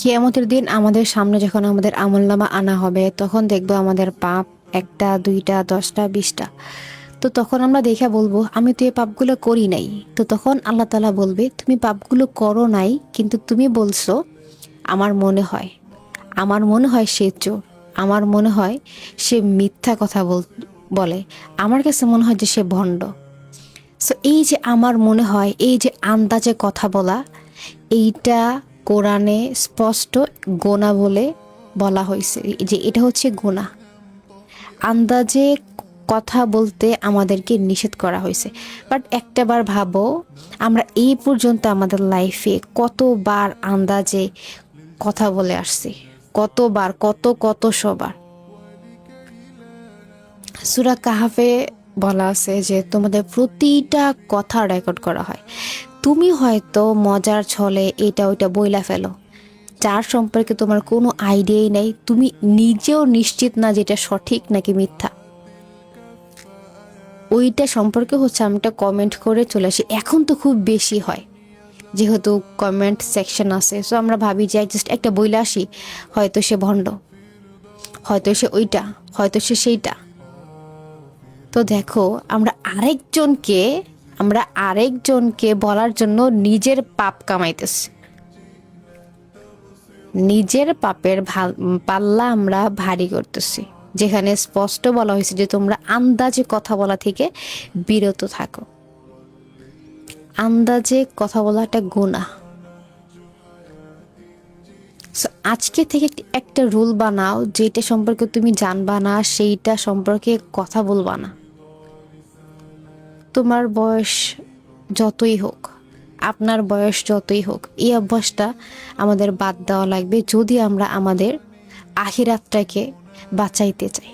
কিয়ামতের দিন আমাদের সামনে যখন আমাদের আমলনামা আনা হবে, তখন দেখবো আমাদের পাপ একটা, দুইটা, 10টা, 20টা। তো তখন আমরা দেখে বলবো, আমি তো এই পাপগুলো করি নাই। তো তখন আল্লাহ তাআলা বলবে, তুমি পাপগুলো করো নাই, কিন্তু তুমি বলছো আমার মনে হয়, আমার মনে হয় সে চোর, আমার মনে হয় সে মিথ্যা কথা বলে, আমার কাছে মনে হয় যে সে ভণ্ড। সো এই যে আমার মনে হয়, এই যে আন্দাজে কথা বলা, এইটা কোরআনে স্পষ্ট গোনা বলে বলা হয়েছে, যে এটা হচ্ছে গোনা। আন্দাজে কথা বলতে আমাদেরকে নিষেধ করা হয়েছে। বাট একটাবার ভাবো, আমরা এই পর্যন্ত আমাদের লাইফে কতবার আন্দাজে কথা বলে আসছি, কতবার, কত কত সবার। সূরা কাহাফে বলা আছে যে তোমাদের প্রতিটা কথা রেকর্ড করা হয়। তুমি হয়তো মজার ছলে এটা ওইটা বইলা ফেলো, যার সম্পর্কে তোমার কোনো আইডিয়াই নেই, তুমি নিজেও নিশ্চিত না যেটা সঠিক নাকি মিথ্যা। ওইটা সম্পর্কে হচ্ছে আমি একটা কমেন্ট করে চলে আসি। এখন তো খুব বেশি হয়, যেহেতু কমেন্ট সেকশন আছে, সো আমরা ভাবি যে জাস্ট একটা বইলা আসি, হয়তো সে ভণ্ড, হয়তো সে ওইটা, হয়তো সে সেইটা। তো দেখো, আমরা আরেকজনকে বলার জন্য নিজের পাপ কামাইতেছি, নিজের পাপের পাল্লা আমরা ভারী করতেছি, যেখানে স্পষ্ট বলা হয়েছে যে তোমরা আন্দাজে কথা বলা থেকে বিরত থাকো। আন্দাজে কথা বলাটা গুনাহ। So, আজকে থেকে একটা রুল বানাও, যেটা সম্পর্কে তুমি জানবা না সেইটা সম্পর্কে কথা বলবা না। তোমার বয়স যতই হোক, আপনার বয়স যতই হোক, এই অভ্যাসটা আমাদের বাদ দেওয়া লাগবে, যদি আমরা আমাদের আখিরাতটাকে বাঁচাইতে চাই।